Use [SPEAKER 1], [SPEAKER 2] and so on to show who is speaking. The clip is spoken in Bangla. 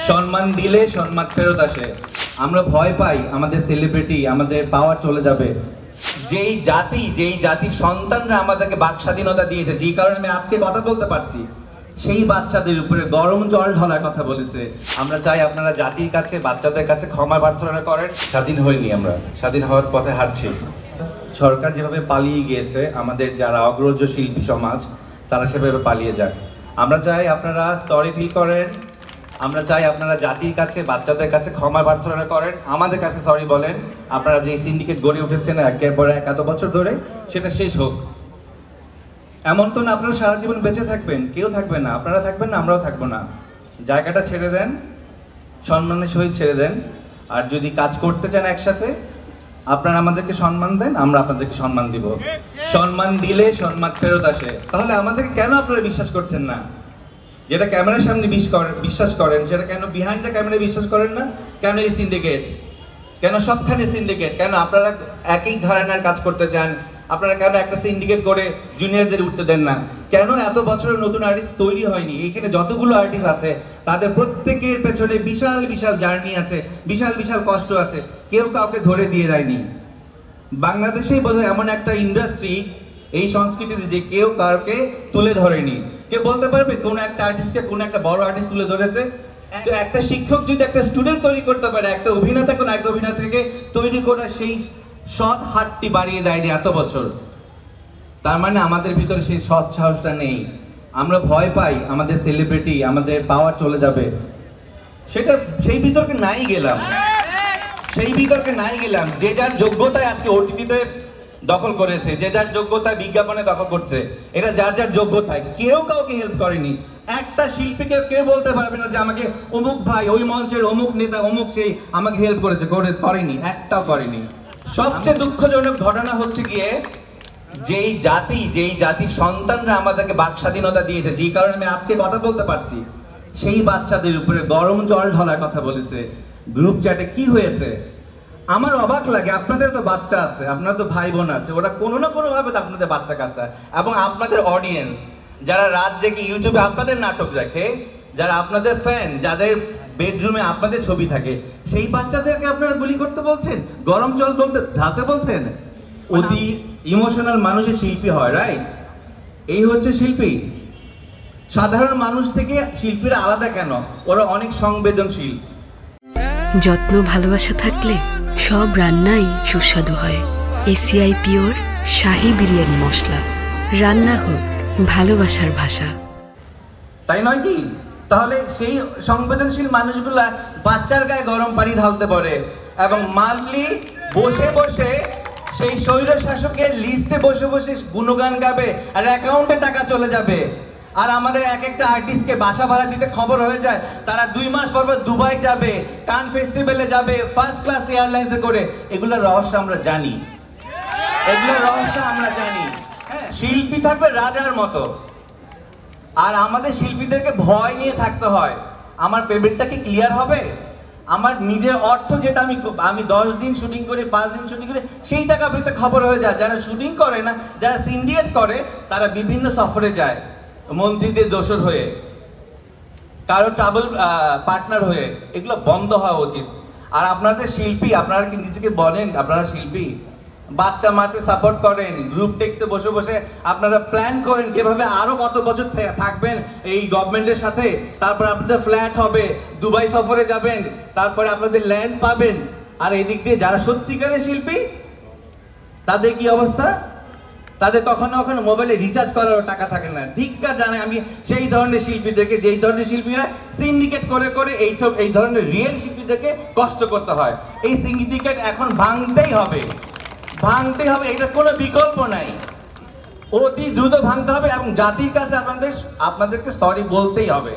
[SPEAKER 1] সম্মান দিলে সম্মান ফেরত আসে। আমরা ভয় পাই আমাদের সেলিব্রিটি আমাদের পাওয়ার চলে যাবে। যেই জাতির সন্তানরা আমাদেরকে বাক স্বাধীনতা দিয়েছে, যেই কারণে আমি আজকে কথা বলতে পারছি, সেই বাচ্চাদের উপরে গরম জল ঢালার কথা বলেছে। আমরা চাই আপনারা জাতির কাছে বাচ্চাদের কাছে ক্ষমা প্রার্থনা করেন। স্বাধীন হইনি, আমরা স্বাধীন হওয়ার পথে হাঁটছি। সরকার যেভাবে পালিয়ে গিয়েছে, আমাদের যারা অগ্রজ শিল্পী সমাজ তারা সেভাবে পালিয়ে যায়। আমরা চাই আপনারা সরি ফিল করেন। আমরা চাই আপনারা জাতির কাছে বাচ্চাদের কাছে ক্ষমা প্রার্থনা করেন, আমাদের কাছে সরি বলেন। আপনারা যে সিন্ডিকেট গড়ে উঠেছেন একের পর এক এত বছর ধরে, সেটা শেষ হোক। এমন তো না আপনারা সারা জীবন বেঁচে থাকবেন, কেউ থাকবে না, আপনারা থাকবেন না, আমরাও থাকবো না। জায়গাটা ছেড়ে দেন, সম্মানের সহিত ছেড়ে দেন। আর যদি কাজ করতে চান একসাথে, আপনারা আমাদেরকে সম্মান দেন, আমরা আপনাদেরকে সম্মান দিব। সম্মান দিলে সম্মান ফেরত আসে। তাহলে আমাদেরকে কেন আপনারা বিশ্বাস করছেন না? যেটা ক্যামেরার সামনে বিশ্বাস করেন, সেটা কেন বিহাইন্ড দ্য ক্যামেরা বিশ্বাস করেন না? কেন এই সিন্ডিকেট? কেন সবখানে সিন্ডিকেট? কেন আপনারা একই ঘরানার কাজ করতে চান? আপনারা কেন একটা সিন্ডিকেট করে জুনিয়রদের উঠতে দেন না? কেন এত বছরের নতুন আর্টিস্ট তৈরি হয়নি? এখানে যতগুলো আর্টিস্ট আছে তাদের প্রত্যেকের পেছনে বিশাল বিশাল জার্নি আছে, বিশাল বিশাল কষ্ট আছে, কেউ কাউকে ধরে দিয়ে দেয়নি। বাংলাদেশেই বোধহয় এমন একটা ইন্ডাস্ট্রি, এই সংস্কৃতিতে, যে কেউ কাউকে তুলে ধরেনি। কেউ বলতে পারবে কোন একটা আর্টিস্টকে কোন একটা বড় আর্টিস্ট তুলে ধরেছে? একটা শিক্ষক যদি একটা স্টুডেন্ট তৈরি করতে পারে, একটা অভিনেতা কোন একটা অভিনেত্রীকে তৈরি করার সেই সৎ হাতটি বাড়িয়ে দেয়নি এত বছর, তার মানে আমাদের ভিতরে সেই সৎ সাহসটা নেই। আমরা ভয় পাই আমাদের সেলিব্রিটি আমাদের পাওয়ার চলে যাবে। সেই বিতর্কে নাই গেলাম। যে যার যোগ্যতায় আজকে ওটিটিতে দখল করেছে, যে যার যোগ্যতায় বিজ্ঞাপনে দখল করছে, এটা যার যার যোগ্যতায়। কেউ কাউকে হেল্প করেনি। একটা শিল্পীকে কেউ বলতে পারবে না যে আমাকে অমুক ভাই, ওই মঞ্চের অমুক নেতা, অমুক সেই আমাকে হেল্প করেনি, একটাও করেনি। সবচেয়ে দুঃখজনক ঘটনা হচ্ছে গিয়ে, যেই জাতির সন্তানরা আমাদেরকে বাক স্বাধীনতা দিয়েছে, যেই কারণে আমি আজকে কথা বলতে পারছি, সেই বাচ্চাদের উপরে গরম জল ঢালার কথা বলেছে গ্রুপ চ্যাটে। কি হয়েছে? আমার অবাক লাগে, আপনাদের তো বাচ্চা আছে, আপনার তো ভাই বোন আছে, ওরা কোনো না কোনো ভাবে আপনাদের বাচ্চা কাচ্চা, এবং আপনাদের অডিয়েন্স যারা রাত জেগে ইউটিউবে আপনাদের নাটক দেখে, যারা আপনাদের ফ্যান, যাদের বেডরুমে আপনাদের ছবি থাকে, সেই বাচ্চাদেরকে আপনারা গুলি করতে বলছেন, গরম জল ঢালতে বলছেন। অতি ইমোশনাল মানুষের শিল্পী হয়, রাইট? এই হচ্ছে শিল্পী। সাধারণ মানুষ থেকে শিল্পীরা আলাদা কেন? ওরা অনেক সংবেদনশীল।
[SPEAKER 2] যত্ন ভালোবাসা থাকলে সব রান্নাই সুস্বাদু হয়। এসিআই পিওর শাহী বিরিয়ানি মশলা। রান্না হোক ভালোবাসার ভাষা।
[SPEAKER 1] তাই নয় কি? তাহলে সেই সংবেদনশীল মানুষগুলা বাচ্চার গায়ে গরম পানি ঢালতে পারে, এবং মান্থলি বসে বসে সেই স্বৈর শাসকের লিস্টে বসে বসে গুণগান গাবে, আর অ্যাকাউন্টে টাকা চলে যাবে। আর আমাদের এক একটা আর্টিস্টকে বাসা ভাড়া দিতে খবর হয়ে যায় তারা 2 মাস পর দুবাই যাবে, কান ফেস্টিভ্যালে যাবে, ফার্স্ট ক্লাস এয়ারলাইন্সে করে। এগুলোর রহস্য আমরা জানি। হ্যাঁ, শিল্পী থাকবে রাজার মতো, আর আমাদের শিল্পীদেরকে ভয় নিয়ে থাকতে হয়। আমার পেমেন্টটা কি ক্লিয়ার হবে? আমার নিজের অর্থ যেটা আমি 10 দিন শুটিং করি, 5 দিন শুটিং করি, সেই টাকা পেতে খবর হয়ে যায়। যারা শুটিং করে না, যারা সিন্ডিকেট করে, তারা বিভিন্ন সফরে যায় মন্ত্রীদের দোসর হয়ে, কারো ট্রাভেল পার্টনার হয়ে। এগুলো বন্ধ হওয়া উচিত। আর আপনাদের শিল্পী, আপনারা কি নিজেকে বলেন আপনারা শিল্পী? বাচ্চা মারতে সাপোর্ট করেন, গ্রুপ টেক্সে বসে বসে আপনারা প্ল্যান করেন কিভাবে আরো কত বছর থাকবেন এই গভর্নমেন্টের সাথে। তারপর আপনাদের ফ্ল্যাট হবে, দুবাই সফরে যাবেন, তারপরে আপনাদের ল্যান্ড পাবেন। আর এদিক দিয়ে যারা সত্যিকারের শিল্পী, তাদের কি অবস্থা? তাদের কখনো কখনো মোবাইলে রিচার্জ করারও টাকা থাকে না। ধিক্কার জানাই আমি সেই ধরনের শিল্পীদেরকে, যেই ধরনের শিল্পীরা সিন্ডিকেট করে করে এই ধরনের রিয়েল শিল্পীদেরকে কষ্ট করতে হয়। এই সিন্ডিকেট এখন ভাঙতেই হবে, এটা কোনো বিকল্প নাই। অতি দ্রুত ভাঙতে হবে, এবং জাতির কাছে আপনাদেরকে সরি বলতেই হবে।